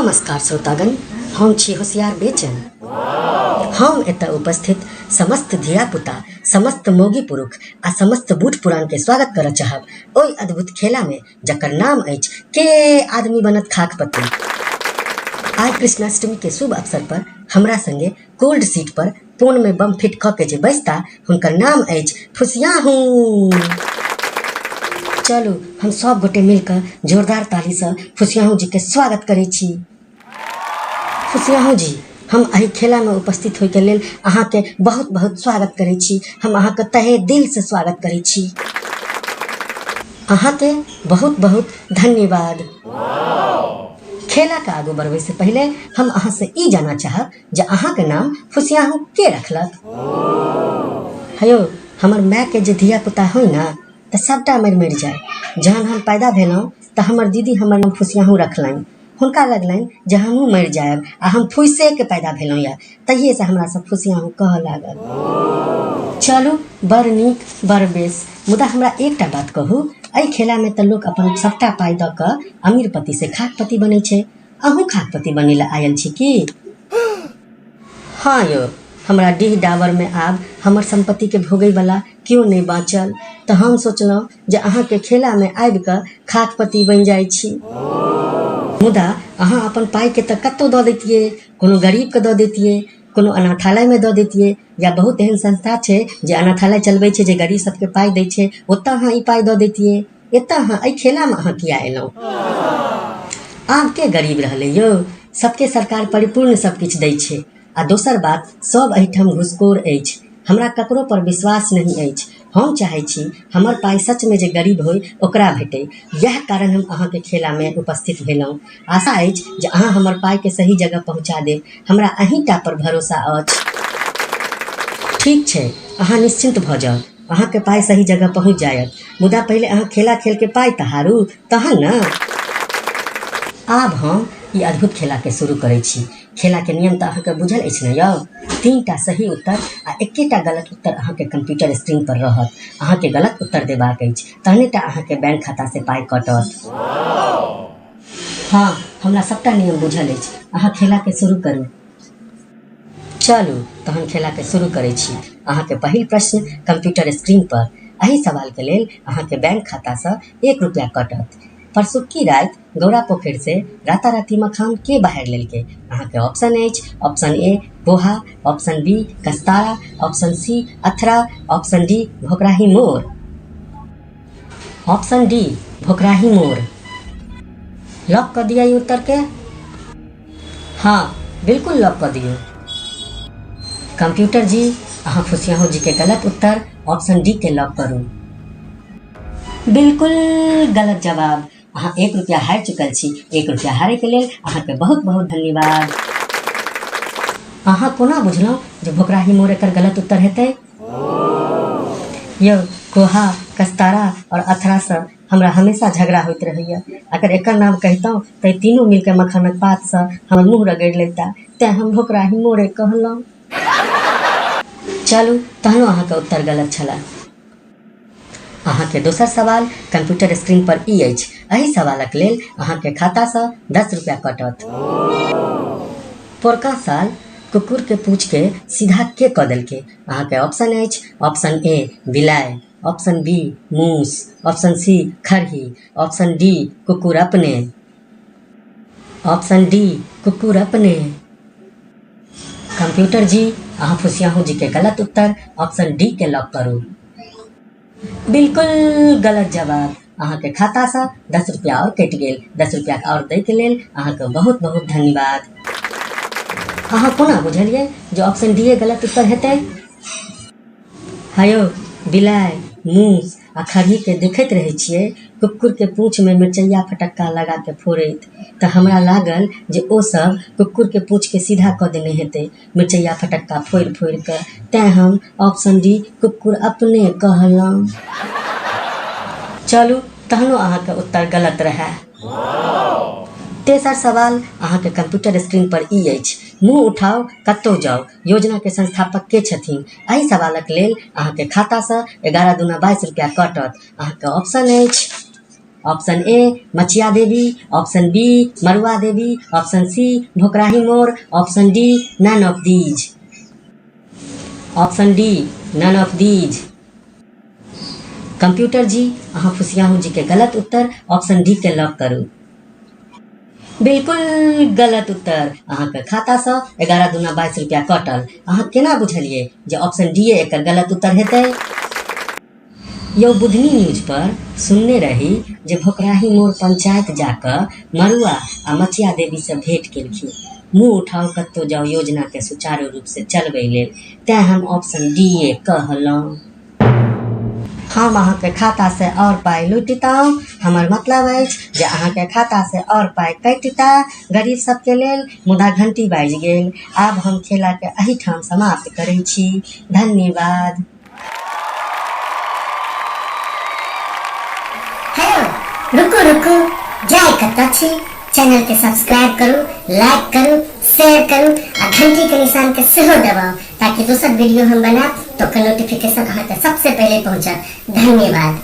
नमस्कार श्रोतागण, हम छी होशियार बेचन। हम एतऽ उपस्थित समस्त धिया पुता, समस्त मौगी पुरुष आ समस्त बूढ़ पुरान के स्वागत करऽ चाहब ओइ अद्भुत खेला में जकर नाम अछि के आदमी बनत खाकपति। आइ कृष्णाष्टमी के शुभ अवसर पर हमरा संगे कोल्ड सीट पर पोन में बम फिट क के जे बैसता हुनकर नाम अछि फुसियाहू। चलू हम सब गोटे मिलकर जोरदार ताली से फुसियाहू जी के स्वागत करै छी। फुसियाहू जी, हम एहि खेला में उपस्थित होय के लेल अहाँ के बहुत बहुत स्वागत करै छी। हम अहाँ के तहे दिल से स्वागत करै छी। अहाँ के बहुत बहुत धन्यवाद। खेला के आगू बढ़वे से पहले हम अहाँ से ई जानना चाहब जे अहाँ के नाम फुसियाहू के रखलक। हयो हमर माय के जे धिया पुता होय ना त सबटा मरि जाय। जहन हम पैदा भेलहुँ त हमर दीदी हमर नाम फुसियाहू रखलनि। हुनका लगलनि जे हमहूँ मरि जायब आ हम फुइसे के पैदा भेलहुँ या तहिए से हमरा सब फुसियाहू कहऽ लागल। चलू बड़ नीक बड़ बेस, मुदा हमरा एकटा बात कहू, एहि खेला में त लोक अपन सबटा पाई द क अमीर पति से खाकपति बनै छै। अहूँ खाकपति बनै ला आयल छी की? हाँ यो, हमरा डीह डाबर में आब हमर संपत्ति के भोगै वाला क्यों नहीं बाँचल, तो हम सोचलहुँ जे अहाँ के खेला में आबि क खाकपति बन जाय छी। मुदा अहाँ अपन पाई के त कतौ दऽ दैतियै, कोनो गरीब के दऽ दैतियै, कोनो अनाथालय में दऽ दैतियै, या बहुत एहन संस्था छै जे अनाथालय चलबै छै जे गरीब सबके पाई दै छै, ओतऽ अहाँ ई पाई दऽ दैतियै। एतऽ अहाँ एहि खेला में अहाँ किया एलहुँ? आब के गरीब रहलै यौ, सबके सरकार परिपूर्ण सब किछु दै छै। आ दोसर बात, सब एहिठाम घुसखोर अछि, हमरा ककरो पर विश्वास नहीं अछि। हम चाहै छी हमर पाई सच में जे गरीब होय ओकरा भेटै, यह कारण हम अहाँ के खेला में उपस्थित भेलहुँ। आशा अछि जे अहाँ हमर पाई के सही जगह पहुँचा देब, हमरा अहींटा पर भरोसा अछि। ठीक छै, अहाँ निश्चिंत भऽ जाउ, अहाँ के पाई सही जगह पहुँच जायत। मुदा पहले अहाँ खेला खेल के पाई त हारू तहन न। आब हम ई अद्भुत खेला के शुरू करै छी। खेला के नियम त अहाँ के बुझल अछि न यौ। 3टा सही उत्तर आ 1टा गलत उत्तर अहाँ के कंप्यूटर स्क्रीन पर रहत। अहाँ के गलत उत्तर देबाक अछि, तहनेटा अहाँ के बैंक खाता से पाई कटत। हाँ, हमरा सबटा नियम बुझल अछि। अहाँ खेला के शुरू करू। चलू तहन खेला के शुरू करै छी। अहाँ के पहिल प्रश्न कंप्यूटर स्क्रीन पर। एहि सवाल के लेल अहाँ के बैंक खाता से 1 रुपया कटत। परसुक्की राति गौरा पोखरि से राताराती मखान के बाहर लेलकै? अहाँ के ऑप्शन अछि option A Poha, option B Kastara, option C Athra, option D Bhokrahi more. Option D Bhokrahi Mor lock कर दिया उत्तर के? हाँ बिल्कुल लॉक कर दियो। कंप्यूटर जी, अहाँ फुसियाहू जी के गलत उत्तर ऑप्शन डी के लॉक करू। बिल्कुल गलत जवाब। अहाँ 1 रुपया हारि चुकल छी। 1 रुपया हारे के लेल अहाँ के बहुत बहुत धन्यवाद। अहाँ कोना बुझलहुँ जे भोकराही मोर एकर गलत उत्तर हेतै? यौ, कोहा, कस्तारा और अथरा से हमरा हमेशा झगड़ा होइत रहैया। अगर एकर नाम कहितौं त तीनों मिलके मखानक पात से हमर मुँह रगड़ि लेता, तें हम भोकराही मोरे कहलहुँ। चलू तहनो अहाँ के उत्तर गलत छला। अहाँ के दोसर सवाल कंप्यूटर स्क्रीन पर ई अछि। एहि सवालक लेल अहाँ के खाता से 10 रुपया कटत। पोरका साल कुकुर के पूछ के सीधा के क देलकै? अहाँ के ऑप्शन अछि ऑप्शन ए बिलाइ, ऑप्शन बी मूस, ऑप्शन सी खरही, ऑप्शन डी कुकुर अपने। ऑप्शन डी कुकुर अपने। कंप्यूटर जी, अहाँ फुसियाहू जी के गलत उत्तर ऑप्शन डी के लॉक करू। बिल्कुल गलत जवाब। अहाँ के खाता से 10 रुपया और कटि गेल। 10 रुपया और दै के लेल अहाँ के बहुत बहुत धन्यवाद। अहाँ कोना बुझलियै जे ऑप्शन डी गलत उत्तर हेतै? हयो, बिलाइ, मूस आ खरही के देखैत रहै छियै कुकुर के पूँछ में मिर्चैया फटक्का लगा के फोड़ैत, त हमरा लागल जे ओ सब कुकुर के पूँछ के सीधा क देने हेतै मिर्चैया फटक्का फोड़ि फोड़ि के, तें हम ऑप्शन डी कुकुर अपने कहलहुँ। चलू तहनो अहाँ के उत्तर गलत रहै। तेसर सवाल अहाँ के कंप्यूटर स्क्रीन पर ई अछि। मुँह उठाओ कतौ जाओ योजना के संस्थापक के छथिन? एहि सवालक लेल अहाँ के खाता से 11 दूना 22 रुपया कटत। अहाँ के ऑप्शन अछि ऑप्शन ए मचिया देवी, option B Marua Devi, option C भोकराही मोर, option D none of these. Option D none of these. Computer ji अहाँ फुसियाहू जी के गलत उत्तर ऑप्शन डी के लॉक करू। बिल्कुल गलत उत्तर। अहाँ के खाता से 11 दूना 22 रुपया कटल। अहाँ केना बुझलिए जे ऑप्शन डी एक गलत उत्तर हेतै? यो बुधनी न्यूज पर सुनने रही जे भोकराही मोर पंचायत जाकर मरुआ आ मचिया देवी से भेंट केलखिन। मुँह उठाओ कत्तो जाओ योजना के सुचारू रूप से चलबै लेल, तें हम ऑप्शन डी ए कहलहुँ। हम अहाँ के खाता से और पाई लुटिताऊ। हमर मतलब अछि जे अहाँ के खाता से और पाई कटिता गरीब सबके लेल, मुदा घंटी बाजि गेल। आब हम खेला के एही ठाम समाप्त करै छी। धन्यवाद। हेलो, रुको जाय कतऽ छी? चैनल के सब्सक्राइब करू, लाइक करू, शेयर करू आ घंटी के निशान के सेहो दबाउ ताकि दोसर वीडियो हम बनाएब तो नोटिफिकेशन अहाँ के सबसे पहले पहुंचत। धन्यवाद।